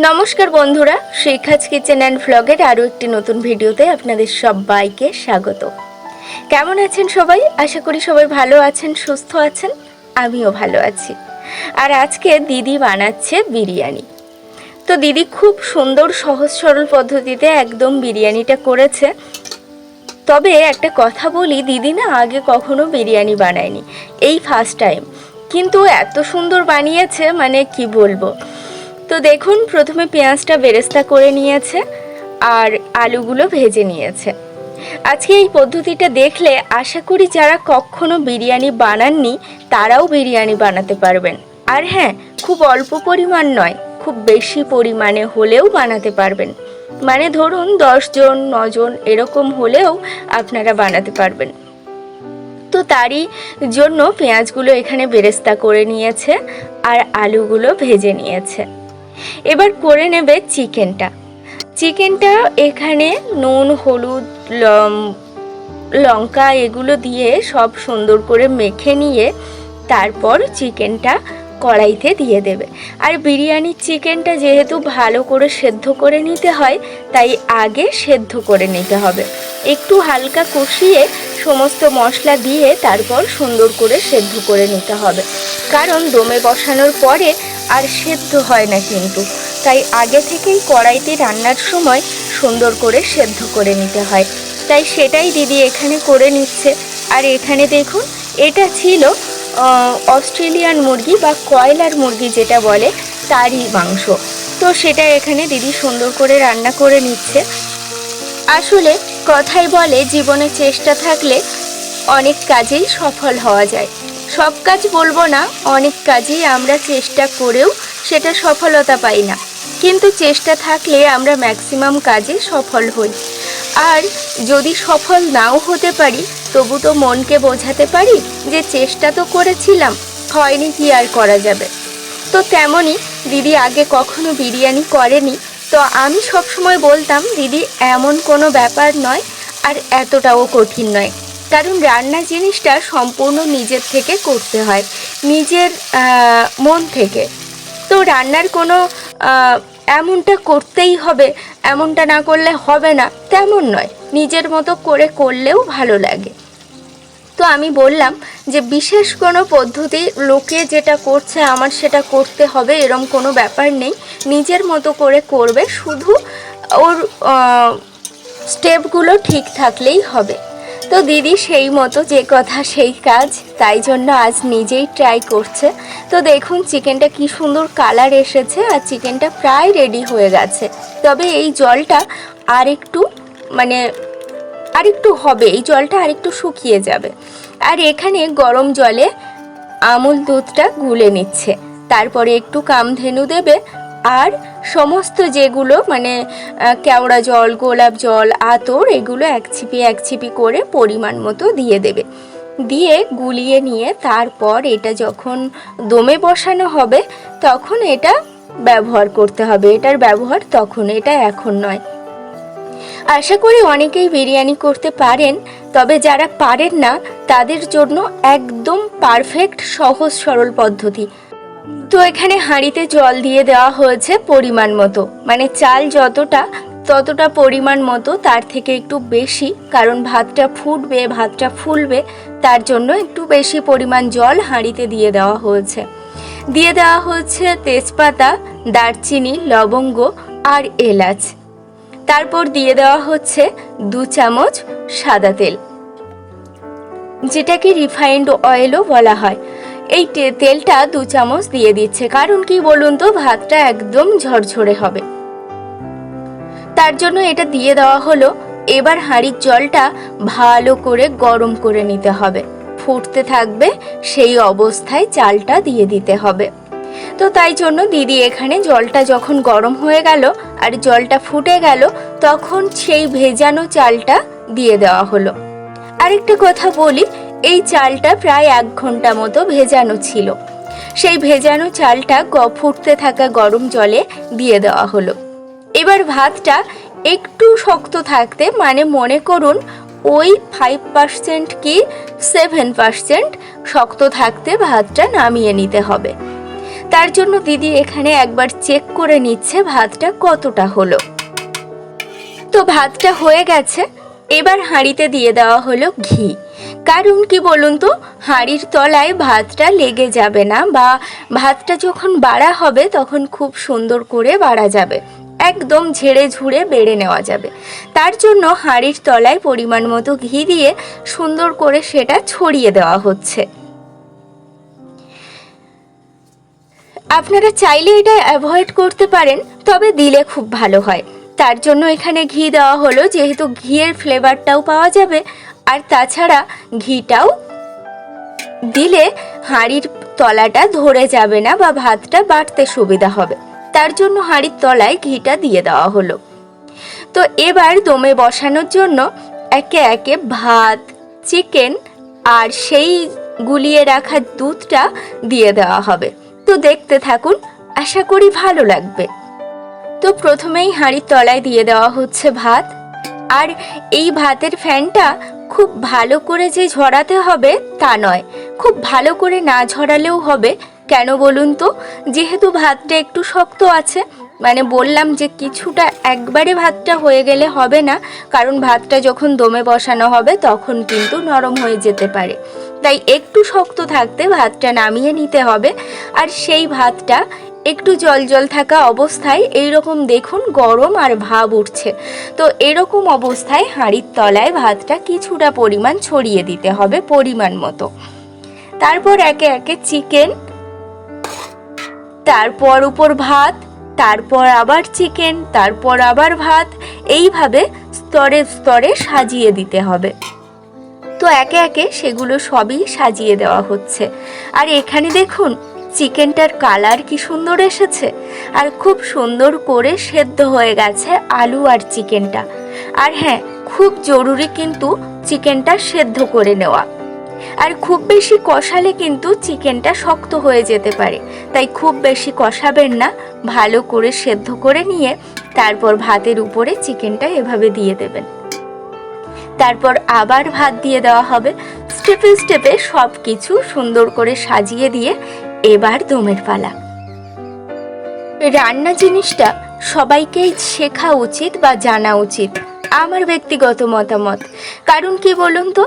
নমস্কার বন্ধুরা, শিখাজ kitchen and ভ্লগের আরও একটি নতুন ভিডিওতে আপনাদের সবাইকে স্বাগত। কেমন আছেন সবাই? আশা করি সবাই ভালো আছেন, সুস্থ আছেন। আমিও ভালো আছি। আর আজকে দিদি বানাচ্ছে বিরিয়ানি। তো দিদি খুব সুন্দর সহজ সরল পদ্ধতিতে একদম বিরিয়ানিটা করেছে। তবে একটা কথা বলি, দিদি না আগে কখনো বিরিয়ানি বানায়নি, এই ফার্স্ট টাইম। কিন্তু এত সুন্দর বানিয়েছে, মানে কি বলবো। তো দেখুন, প্রথমে পেঁয়াজটা বেরেস্তা করে নিয়েছে আর আলুগুলো ভেজে নিয়েছে। আজকে এই পদ্ধতিটা দেখলে আশা করি যারা কখনো বিরিয়ানি বানাননি তারাও বিরিয়ানি বানাতে পারবেন। আর হ্যাঁ, খুব অল্প পরিমাণ নয়, খুব বেশি পরিমাণে হলেও বানাতে পারবেন। মানে ধরুন 10 জন 9 জন এরকম হলেও আপনারা বানাতে পারবেন। তো তারই জন্য পেঁয়াজগুলো এখানে বেরেস্তা করে নিয়েছে আর আলুগুলো ভেজে নিয়েছে। এবার করে নেবে চিকেনটা এখানে নুন, হলুদ, লঙ্কা এগুলো দিয়ে সব সুন্দর করে মেখে নিয়ে তারপর চিকেনটা কড়াইতে দিয়ে দেবে। আর বিরিয়ানির চিকেনটা যেহেতু ভালো করে সেদ্ধ করে নিতে হয়, তাই আগে সেদ্ধ করে নিতে হবে। একটু হালকা কষিয়ে সমস্ত মশলা দিয়ে তারপর সুন্দর করে সেদ্ধ করে নিতে হবে, কারণ দমে বসানোর পরে আর সেদ্ধ হয় না কিন্তু। তাই আগে থেকেই কড়াইতে রান্নার সময় সুন্দর করে সেদ্ধ করে নিতে হয়। তাই সেটাই দিদি এখানে করে নিচ্ছে। আর এখানে দেখুন, এটা ছিল অস্ট্রেলিয়ান মুরগি বা কয়লার মুরগি যেটা বলে, তারই মাংস। তো সেটা এখানে দিদি সুন্দর করে রান্না করে নিচ্ছে। আসলে কথাই বলে, জীবনে চেষ্টা থাকলে অনেক কাজেই সফল হওয়া যায়। সব কাজ বলবো না, অনেক কাজেই আমরা চেষ্টা করেও সেটা সফলতা পাই না, কিন্তু চেষ্টা থাকলে আমরা ম্যাক্সিমাম কাজে সফল হই। আর যদি সফল নাও হতে পারি, তবু তো মনকে বোঝাতে পারি যে চেষ্টা তো করেছিলাম, হয়নি কি আর করা যাবে। তো তেমনই দিদি আগে কখনো বিরিয়ানি করেনি। তো আমি সবসময় বলতাম, দিদি এমন কোনো ব্যাপার নয় আর এতটাও কঠিন নয়, কারণ রান্না জিনিসটা সম্পূর্ণ নিজের থেকে করতে হয়, নিজের মন থেকে। তো রান্নার কোনো এমনটা করতেই হবে, এমনটা না করলে হবে না, তেমন নয়। নিজের মতো করে করলেও ভালো লাগে। তো আমি বললাম যে বিশেষ কোনো পদ্ধতি, লোকে যেটা করছে আমার সেটা করতে হবে এরম কোনো ব্যাপার নেই, নিজের মতো করে করবে, শুধু ওর স্টেপগুলো ঠিক থাকলেই হবে। তো দিদি সেই মতো যে কথা সেই কাজ, তাই জন্য আজ নিজেই ট্রাই করছে। তো দেখুন চিকেনটা কি সুন্দর কালার এসেছে আর চিকেনটা প্রায় রেডি হয়ে গেছে। তবে এই জলটা আরেকটু হবে, এই জলটা আরেকটু শুকিয়ে যাবে। আর এখানে গরম জলে আমুল দুধটা গুলে নিচ্ছে, তারপরে একটু কামধেনু দেবে আর সমস্ত যেগুলো মানে কেওড়া জল, গোলাপ জল, আতর, এগুলো এক ছিপি করে পরিমাণ মতো দিয়ে দেবে। দিয়ে গুলিয়ে নিয়ে তারপর এটা যখন দমে বসানো হবে তখন এটা ব্যবহার করতে হবে। এটার ব্যবহার তখন, এটা এখন নয়। আশা করি অনেকেই বিরিয়ানি করতে পারেন, তবে যারা পারেন না তাদের জন্য একদম পারফেক্ট সহজ সরল পদ্ধতি। তো এখানে হাঁড়িতে জল দিয়ে দেওয়া হয়েছে পরিমাণ মতো, মানে চাল যতটা ততটা পরিমাণ মতো, তার থেকে একটু বেশি, কারণ ভাতটা ফুলবে, তার জন্য একটু বেশি পরিমাণ জল হাঁড়িতে দিয়ে দেওয়া হয়েছে। তেজপাতা, দারচিনি, লবঙ্গ আর এলাচ। তারপর দিয়ে দেওয়া হচ্ছে 2 চামচ সাদা তেল, যেটাকে রিফাইন্ড অয়েলও বলা হয়। এই তেলটা 2 চামচ দিয়ে দিচ্ছে, কারণ কি বলুন তো, ভাতটা একদম ঝরঝরে হবে, তার জন্য এটা দিয়ে দেওয়া হলো। এবার হাঁড়ির জলটা ভালো করে গরম করে নিতে হবে, ফুটতে থাকবে, সেই অবস্থায় চালটা দিয়ে দিতে হবে। তো তাই জন্য দিদি এখানে জলটা যখন গরম হয়ে গেল আর জলটা ফুটে গেল, তখন সেই ভেজানো চালটা দিয়ে দেওয়া হলো। আরেকটা কথা বলি, এই চালটা প্রায় 1 ঘন্টা মতো ভেজানো ছিল। সেই ভেজানো চালটা ফুটতে থাকা গরম জলে দিয়ে দেওয়া হলো। এবার ভাতটা একটু শক্ত থাকতে, মানে মনে করুন ওই 5% কি 7% শক্ত থাকতে ভাতটা নামিয়ে নিতে হবে। তার জন্য দিদি এখানে একবার চেক করে নিচ্ছে ভাতটা কতটা হলো। তো ভাতটা হয়ে গেছে, এবার হাঁড়িতে দিয়ে দেওয়া হলো ঘি। কারণ কি বলুন তো, হাঁড়ির তলায় ভাতটা লেগে যাবে না, বা ভাতটা যখন বাড়া হবে তখন খুব সুন্দর করে বাড়া যাবে, একদম ঝেড়ে ঝুড়ে বেড়ে নেওয়া যাবে। তার জন্য হাঁড়ির তলায় পরিমাণ মতো ঘি দিয়ে সুন্দর করে সেটা ছড়িয়ে দেওয়া হচ্ছে। আপনারা চাইলে এটা অ্যাভয়েড করতে পারেন, তবে দিলে খুব ভালো হয়। তার জন্য এখানে ঘি দেওয়া হলো, যেহেতু ঘিয়ের ফ্লেভারটাও পাওয়া যাবে, আর তাছাড়া ঘিটাও দিলে হাঁড়ির তলাটা ধরে যাবে না বা ভাতটা বাড়তে সুবিধা হবে। তার জন্য হাঁড়ির তলায় ঘিটা দিয়ে দেওয়া হলো। তো এবার দমে বসানোর জন্য একে একে ভাত, চিকেন আর সেই গুলিয়ে রাখা দুধটা দিয়ে দেওয়া হবে। তো দেখতে থাকুন, আশা করি ভালো লাগবে। তো প্রথমেই হাঁড়ির তলায় দিয়ে দেওয়া হচ্ছে ভাত, আর এই ভাতের ফ্যানটা খুব ভালো করে যে ঝরাতে হবে তা নয়, খুব ভালো করে না ঝরালেও হবে। কেন বলুন তো, যেহেতু ভাতটা একটু শক্ত আছে, মানে বললাম যে কিছুটা একবারে ভাতটা হয়ে গেলে হবে না, কারণ ভাতটা যখন দমে বসানো হবে তখন কিন্তু নরম হয়ে যেতে পারে। তাই একটু শক্ত থাকতে ভাতটা নামিয়ে নিতে হবে। আর সেই ভাতটা একটু জল জল থাকা অবস্থায় এইরকম দেখুন গরম আর ভাব উঠছে, তো এরকম অবস্থায় হাঁড়ির তলায় ভাতটা কিছুটা পরিমাণ ছড়িয়ে দিতে হবে পরিমাণ মতো। তারপর একে একে চিকেন, তারপর উপর ভাত, তারপর আবার চিকেন, তারপর আবার ভাত, এইভাবে স্তরে স্তরে সাজিয়ে দিতে হবে। তো একে একে সেগুলো সবই সাজিয়ে দেওয়া হচ্ছে। আর এখানে দেখুন চিকেনটার কালার কি সুন্দর এসেছে, আর খুব সুন্দর করে সেদ্ধ হয়ে গেছে আলু আর চিকেনটা। আর হ্যাঁ, খুব জরুরি কিন্তু চিকেনটা সেদ্ধ করে নেওয়া, আর খুব বেশি কষালে কিন্তু চিকেনটা শক্ত হয়ে যেতে পারে, তাই খুব বেশি কষাবেন না, ভালো করে সেদ্ধ করে নিয়ে তারপর ভাতের উপরে চিকেনটা এভাবে দিয়ে দেবেন। তারপর আবার ভাত দিয়ে দেওয়া হবে। স্টেপে স্টেপে সব কিছু সুন্দর করে সাজিয়ে দিয়ে এবার দমের পালা। রান্না জিনিসটা সবাইকেই শেখা উচিত বা জানা উচিত, আমার ব্যক্তিগত মতামত। কারণ কি বলুন তো,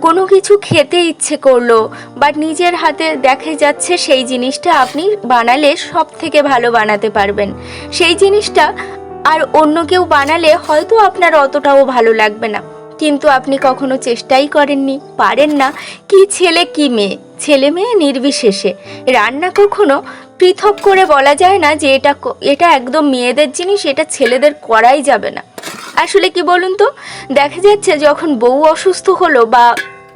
কোনো কিছু খেতে ইচ্ছে করলো বা নিজের হাতে দেখা যাচ্ছে সেই জিনিসটা আপনি বানালে সব থেকে ভালো বানাতে পারবেন, সেই জিনিসটা আর অন্য কেউ বানালে হয়তো আপনার অতটাও ভালো লাগবে না, কিন্তু আপনি কখনো চেষ্টাই করেননি, পারেন না। কি ছেলে কি মেয়ে, ছেলে মেয়ে নির্বিশেষে রান্না কখনো পৃথক করে বলা যায় না যে এটা একদম মেয়েদের জিনিস, এটা ছেলেদের করাই যাবে না। আসলে কি বলুন তো, দেখা যাচ্ছে যখন বউ অসুস্থ হলো বা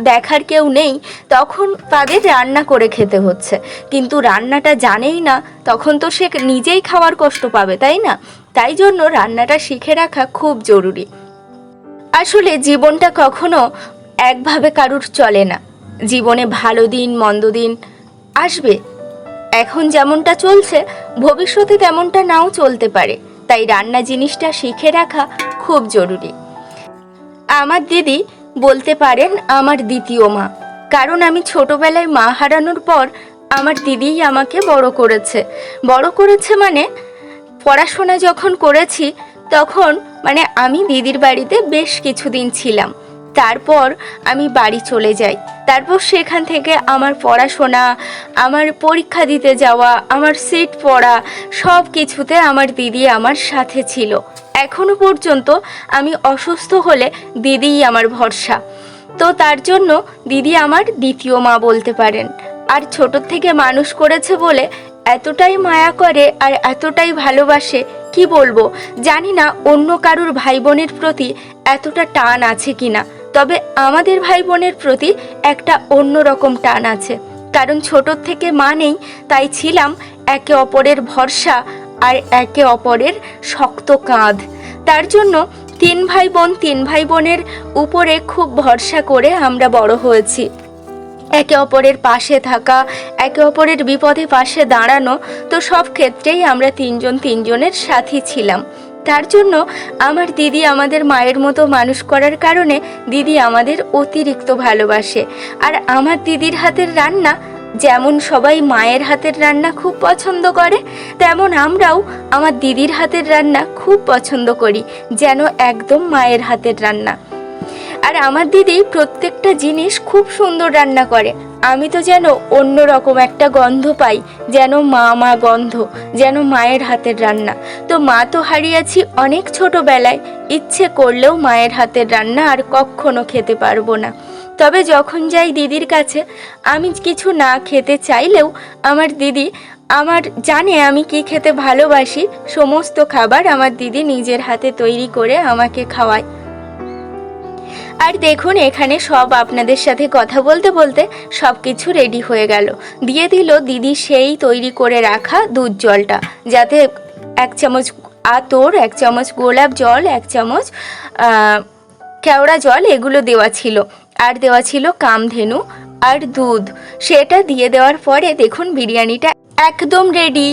দেখার কেউ নেই, তখন তাদের রান্না করে খেতে হচ্ছে, কিন্তু রান্নাটা জানেই না, তখন তো সে নিজেই খাওয়ার কষ্ট পাবে, তাই না? তাই জন্য রান্নাটা শিখে রাখা খুব জরুরি। আসলে জীবনটা কখনো একভাবে কারুর চলে না, জীবনে ভালো দিন মন্দ দিন আসবে। এখন যেমনটা চলছে ভবিষ্যতে তেমনটা নাও চলতে পারে, তাই রান্না জিনিসটা শিখে রাখা খুব জরুরি। আমার দিদি বলতে পারেন আমার দ্বিতীয় মা, কারণ আমি ছোটবেলায় মা হারানোর পর আমার দিদিই আমাকে বড় করেছে মানে পড়াশোনা যখন করেছি তখন মানে আমি দিদির বাড়িতে বেশ কিছুদিন ছিলাম, তারপর আমি বাড়ি চলে যাই। তারপর সেখান থেকে আমার পড়াশোনা, আমার পরীক্ষা দিতে যাওয়া, আমার সিট পড়া, সব কিছুতে আমার দিদি আমার সাথে ছিল। এখনো পর্যন্ত আমি অসুস্থ হলে দিদিই আমার ভরসা। তো তার জন্য দিদি আমার দ্বিতীয় মা বলতে পারেন। আর ছোট থেকে মানুষ করেছে বলে এতটাই মায়া করে আর এতটাই ভালোবাসে, কি বলবো জানি না অন্য কারুর ভাই বোনের প্রতি এতটা টান আছে কিনা, তবে আমাদের ভাই বোনের প্রতি একটা অন্যরকম টান আছে। কারণ ছোট থেকে মা নেই, তাই ছিলাম একে অপরের ভরসা আর একে অপরের শক্ত কাঁধ। তার জন্য তিন ভাই বোনের উপরে খুব ভরসা করে আমরা বড় হয়েছি। একে অপরের পাশে থাকা, একে অপরের বিপদে পাশে দাঁড়ানো, তো সব ক্ষেত্রেই আমরা তিনজনের সাথী ছিলাম। তার জন্য আমার দিদি আমাদের মায়ের মতো মানুষ করার কারণে দিদি আমাদের অতিরিক্ত ভালোবাসে। আর আমার দিদির হাতের রান্না যেমন সবাই মায়ের হাতের রান্না খুব পছন্দ করে, তেমন আমরাও আমার দিদির হাতের রান্না খুব পছন্দ করি, যেন একদম মায়ের হাতের রান্না। আর আমার দিদি প্রত্যেকটা জিনিস খুব সুন্দর রান্না করে। আমি তো যেন অন্যরকম একটা গন্ধ পাই, যেন মা মা গন্ধ, যেন মায়ের হাতের রান্না। তো মা তো হারিয়েছি অনেক ছোটবেলায়, ইচ্ছে করলেও মায়ের হাতের রান্না আর কখনো খেতে পারবো না। তবে যখন যাই দিদির কাছে, আমি কিছু না খেতে চাইলেও আমার দিদি আমার জানে আমি কি খেতে ভালোবাসি, সমস্ত খাবার আমার দিদি নিজের হাতে তৈরি করে আমাকে খাওয়ায়। আর দেখুন এখানে সব আপনাদের সাথে কথা বলতে বলতে সব কিছু রেডি হয়ে গেল। দিয়ে দিল দিদি সেই তৈরি করে রাখা দুধ জলটা, যাতে 1 চামচ আতর, 1 চামচ গোলাপ জল, 1 চামচ কেওড়া জল এগুলো দেওয়া ছিল, আর দেওয়া ছিল কামধেনু আর দুধ। সেটা দিয়ে দেওয়ার পরে দেখুন বিরিয়ানিটা একদম রেডি।